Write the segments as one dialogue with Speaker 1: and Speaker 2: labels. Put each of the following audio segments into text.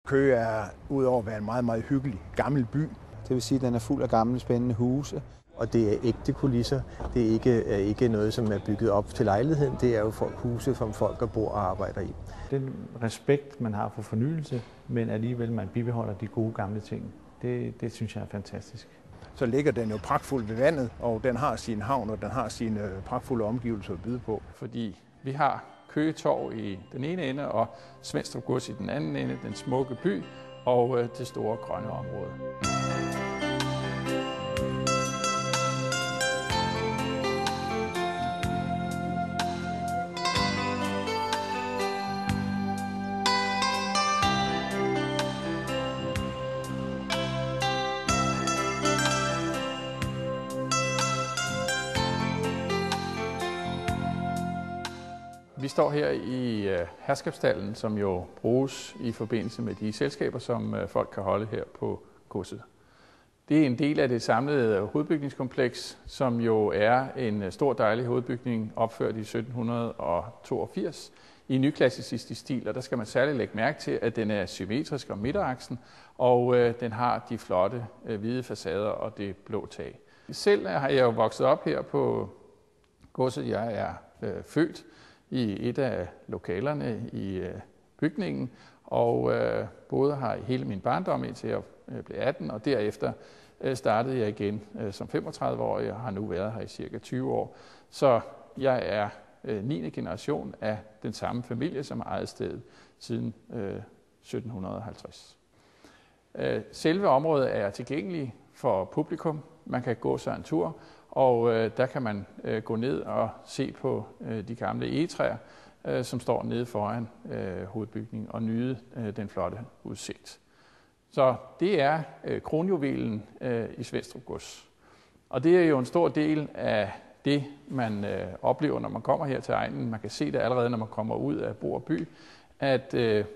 Speaker 1: Køge er udover at være en meget, meget hyggelig gammel by.
Speaker 2: Det vil sige, at den er fuld af gamle spændende huse, og det er ægte kulisser. Det er ikke noget, som er bygget op til lejligheden. Det er jo huse, som folk bor og arbejder i.
Speaker 3: Den respekt, man har for fornyelse, men alligevel man bibeholder de gode gamle ting, det synes jeg er fantastisk.
Speaker 1: Så ligger den jo pragtfuldt ved vandet, og den har sin havn, og den har sine pragtfulde omgivelser at byde på.
Speaker 4: Fordi vi har Køge Torv i den ene ende, og Svenstrup Gods i den anden ende, den smukke by og det store grønne område. Vi står her i herskabsstallen, som jo bruges i forbindelse med de selskaber, som folk kan holde her på godset. Det er en del af det samlede hovedbygningskompleks, som jo er en stor dejlig hovedbygning opført i 1782 i nyklassicistisk stil, og der skal man særligt lægge mærke til, at den er symmetrisk om midteraksen, og den har de flotte hvide facader og det blå tag. Selv har jeg jo vokset op her på godset. Jeg er født i et af lokalerne i bygningen, og boede her hele min barndom indtil jeg blev 18, og derefter startede jeg igen som 35-årig og har nu været her i cirka 20 år. Så jeg er 9. generation af den samme familie, som har ejet stedet siden 1750. Selve området er tilgængeligt for publikum. Man kan gå sig en tur, og der kan man gå ned og se på de gamle egetræer, som står nede foran hovedbygningen og nyde den flotte udsigt. Så det er kronjuvelen i Svenstrup Gods. Og det er jo en stor del af det, man oplever, når man kommer her til egnen. Man kan se det allerede, når man kommer ud af Borup by, at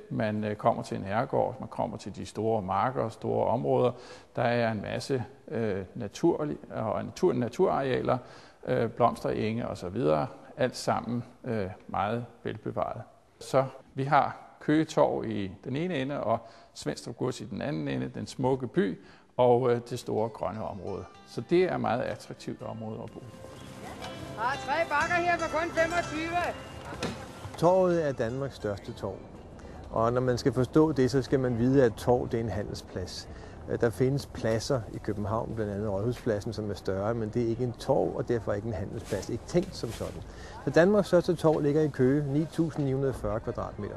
Speaker 4: man kommer til en herregård, man kommer til de store marker og store områder. Der er en masse naturarealer, blomsterenge osv. Alt sammen meget velbevaret. Så vi har Køge Torv i den ene ende og Svenstrup Gods i den anden ende, den smukke by og det store grønne område. Så det er et meget attraktivt område at bo.
Speaker 5: Der er 3 bakker her for kun 25.
Speaker 2: Torvet er Danmarks største torv. Og når man skal forstå det, så skal man vide, at torv det er en handelsplads. Der findes pladser i København, blandt andet Rådhuspladsen, som er større, men det er ikke en torv, og derfor ikke en handelsplads. Ikke tænkt som sådan. Så Danmarks største torv ligger i Køge, 9.940 kvadratmeter.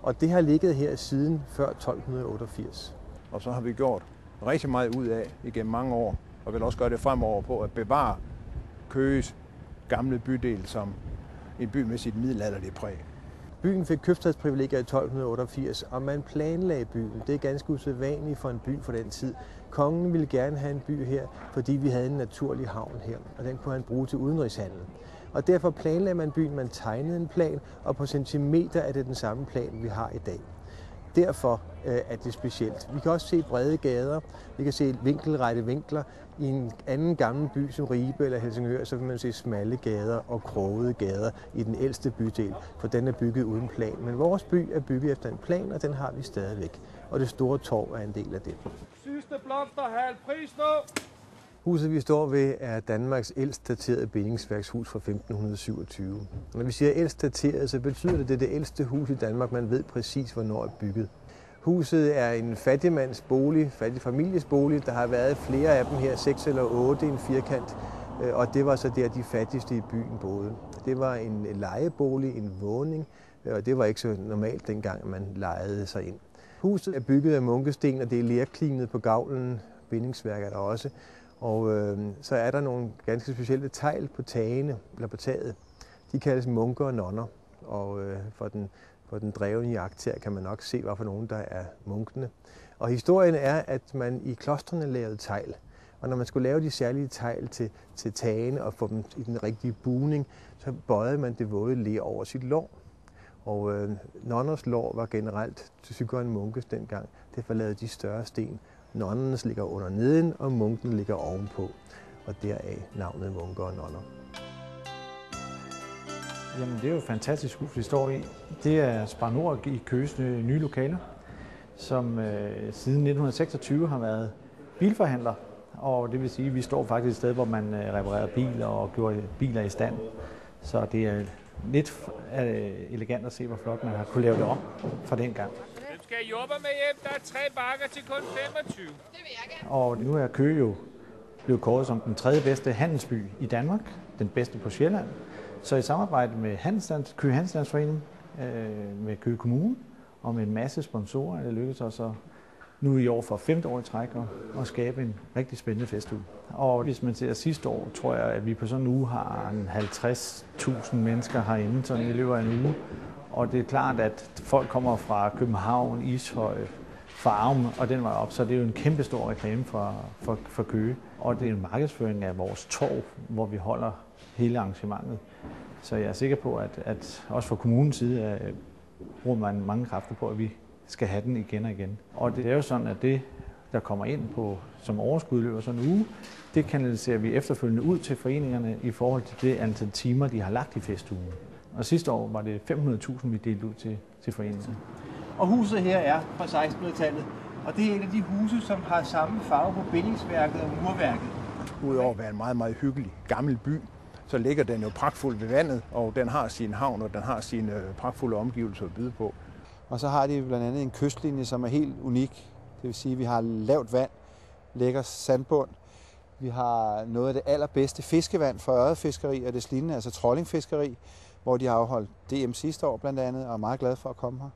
Speaker 2: Og det har ligget her siden før 1288.
Speaker 1: Og så har vi gjort rigtig meget ud af igennem mange år, og vil også gøre det fremover på at bevare Køges gamle bydel som en by med sit middelalderlige præg.
Speaker 2: Byen fik købstadsprivilegier i 1288, og man planlagde byen. Det er ganske usædvanligt for en by for den tid. Kongen ville gerne have en by her, fordi vi havde en naturlig havn her, og den kunne han bruge til udenrigshandel. Og derfor planlagde man byen, man tegnede en plan, og på centimeter er det den samme plan, vi har i dag. Derfor er det specielt. Vi kan også se brede gader, vi kan se vinkelrette vinkler. I en anden gammel by som Ribe eller Helsingør, så vil man se smalle gader og krogede gader i den ældste bydel, for den er bygget uden plan. Men vores by er bygget efter en plan, og den har vi stadigvæk. Og det store torv er en del af det.
Speaker 5: Sidste blomster, halv pris nu!
Speaker 2: Huset, vi står ved, er Danmarks ældst daterede bindingsværkshus fra 1527. Når vi siger ældst dateret, så betyder det, at det er det ældste hus i Danmark. Man ved præcis, hvornår det er bygget. Huset er en fattigmands bolig, fattig families bolig. Der har været flere af dem her, 6 eller 8 i en firkant. Og det var så der, de fattigste i byen boede. Det var en lejebolig, en våning, og det var ikke så normalt dengang, man lejede sig ind. Huset er bygget af munkesten, og det er lerklinet på gavlen. Bindingsværk er der også. Og så er der nogle ganske specielle tegl på tagene, eller på taget. De kaldes munker og nonner, og for den drevne jagttager kan man nok se, hvad for nogen der er munkene. Og historien er, at man i klostrene lavede tegl, og når man skulle lave de særlige tegl til tagene og få dem i den rigtige bugning, så bøjede man det våde ler over sit lår. Og nonners lår var generelt tykkere end munkes dengang. Derfor lavede de større sten. Nonnernes ligger under neden, og munken ligger ovenpå, og deraf navnet munker og nonner.
Speaker 3: Jamen, det er jo et fantastisk hus, vi står i. Det er Spar Nord i Køges nye lokaler. som siden 1926 har været bilforhandler. Og det vil sige, at vi står faktisk et sted, hvor man reparerede biler og gjorde biler i stand. Så det er lidt elegant at se, hvor flot man har kunne lave det om fra den gang.
Speaker 6: Hvem skal I jobbe med hjem? Der er 3 bakker til kun 25. Det vil jeg gerne.
Speaker 3: Og nu er Køge jo blevet kåret som den 3. bedste handelsby i Danmark, den bedste på Sjælland. Så i samarbejde med Køge Handelsstandsforening, med Køge Kommune og med en masse sponsorer, det lykkedes os nu i år for 5. år i træk at skabe en rigtig spændende festuge. Og hvis man ser sidste år, tror jeg, at vi på sådan en uge har 50.000 mennesker herinde sådan i løbet af en uge. Og det er klart, at folk kommer fra København, Ishøj, Farum og den vej op, så det er jo en kæmpe stor reklame for Køge. Og det er en markedsføring af vores torv, hvor vi holder hele arrangementet. Så jeg er sikker på, at også fra kommunens side bruger man mange kræfter på, at vi skal have den igen og igen. Og det er jo sådan, at det, der kommer ind på som overskud løber sådan en uge, det kanaliserer vi efterfølgende ud til foreningerne i forhold til det antal timer, de har lagt i festugen. Og sidste år var det 500.000, vi delte ud til foreningerne.
Speaker 7: Og huset her er fra 1600-tallet, og det er et af de huse, som har samme farve på bindingsværket og murværket.
Speaker 1: Udover at være en meget, meget hyggelig gammel by, så ligger den jo pragtfuldt ved vandet, og den har sin havn, og den har sine pragtfulde omgivelser at byde på.
Speaker 8: Og så har de blandt andet en kystlinje, som er helt unik. Det vil sige, at vi har lavt vand, lækker sandbund. Vi har noget af det allerbedste fiskevand for ørredfiskeri og det lignende, altså trollingfiskeri, hvor de har afholdt DM sidste år blandt andet, og er meget glade for at komme her.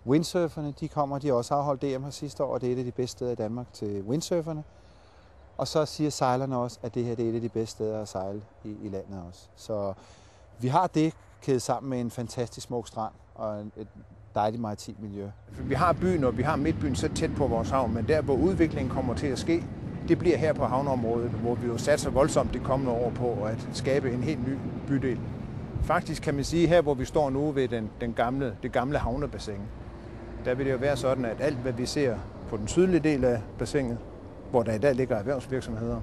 Speaker 8: Windsurferne, de har også afholdt DM her sidste år, og det er et af de bedste steder i Danmark til windsurferne. Og så siger sejlerne også, at det her det er et af de bedste steder at sejle i landet også. Så vi har det kædet sammen med en fantastisk smuk strand og et dejligt maritimt miljø.
Speaker 1: Vi har byen, og vi har midtbyen så tæt på vores havn, men der, hvor udviklingen kommer til at ske, det bliver her på havneområdet, hvor vi jo satser voldsomt de kommende år på at skabe en helt ny bydel. Faktisk kan man sige, her hvor vi står nu ved det gamle havnebassin, der vil det jo være sådan, at alt hvad vi ser på den sydlige del af bassinet, hvor der i dag ligger erhvervsvirksomheder,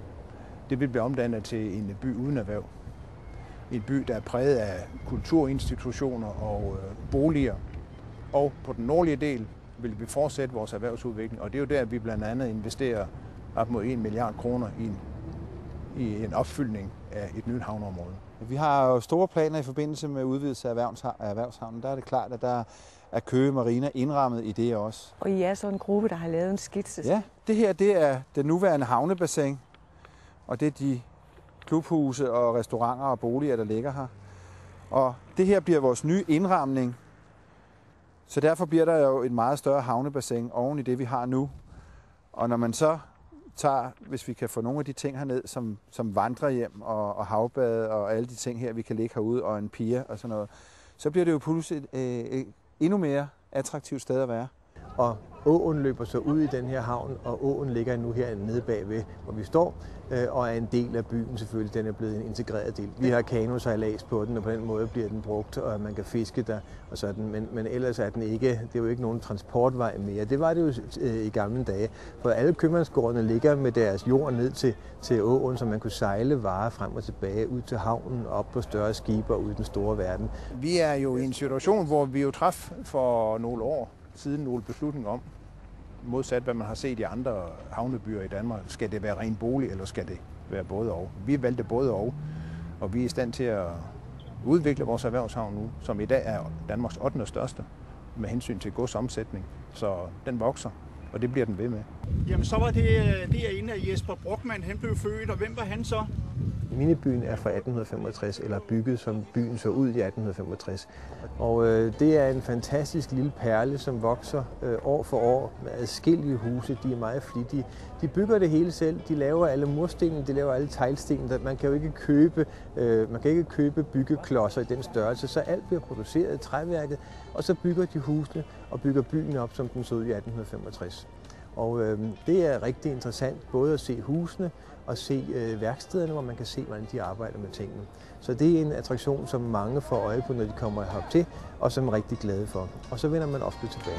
Speaker 1: det vil blive omdannet til en by uden erhverv. En by, der er præget af kulturinstitutioner og boliger. Og på den nordlige del vil vi fortsætte vores erhvervsudvikling, og det er jo der, vi blandt andet investerer op mod 1 milliard kroner i en opfyldning af et nyt havneområde.
Speaker 8: Vi har jo store planer i forbindelse med udvidelse af erhvervshavnen. Der er det klart, at der er Køge Marina indrammet i det også.
Speaker 9: Og I er så en gruppe, der har lavet en skitse?
Speaker 8: Ja, det her det er den nuværende havnebassin, og det er de klubhuse og restauranter og boliger, der ligger her. Og det her bliver vores nye indramning, så derfor bliver der jo et meget større havnebassin oven i det, vi har nu. Og når man så tager, hvis vi kan få nogle af de ting herned, som vandrehjem og havbade og alle de ting her, vi kan ligge herude, og en pier og sådan noget, så bliver det jo pludselig et endnu mere attraktivt sted at være.
Speaker 2: Og åen løber så ud i den her havn, og åen ligger nu her nede bagved, hvor vi står, og er en del af byen selvfølgelig. Den er blevet en integreret del. Vi har kanosejlads på den, og på den måde bliver den brugt, og man kan fiske der og sådan. Men ellers er den ikke, det er jo ikke nogen transportvej mere. Det var det jo i gamle dage, for alle købmandsgårdene ligger med deres jord ned til åen, så man kunne sejle varer frem og tilbage ud til havnen, op på større skibe og ud i den store verden.
Speaker 1: Vi er jo i en situation, hvor vi jo traf for nogle år siden nogle beslutninger om, modsat hvad man har set i andre havnebyer i Danmark, skal det være ren bolig, eller skal det være både og. Vi valgte både og vi er i stand til at udvikle vores erhvervshavn nu, som i dag er Danmarks 8. største med hensyn til godsomsætning. Så den vokser, og det bliver den ved med.
Speaker 7: Jamen så var det derinde, at Jesper Brockmann han blev født, og hvem var han så?
Speaker 2: Minibyen er fra 1865, eller bygget som byen så ud i 1865. Og det er en fantastisk lille perle, som vokser år for år med adskillige huse. De er meget flittige. De bygger det hele selv. De laver alle murstenene, de laver alle teglstenene. Man kan jo ikke købe byggeklodser i den størrelse, så alt bliver produceret i træværket, og så bygger de husene og bygger byen op, som den så ud i 1865. Og det er rigtig interessant både at se husene og se værkstederne, hvor man kan se, hvordan de arbejder med tingene. Så det er en attraktion, som mange får øje på, når de kommer herop til, og som er rigtig glade for. Og så vender man ofte tilbage.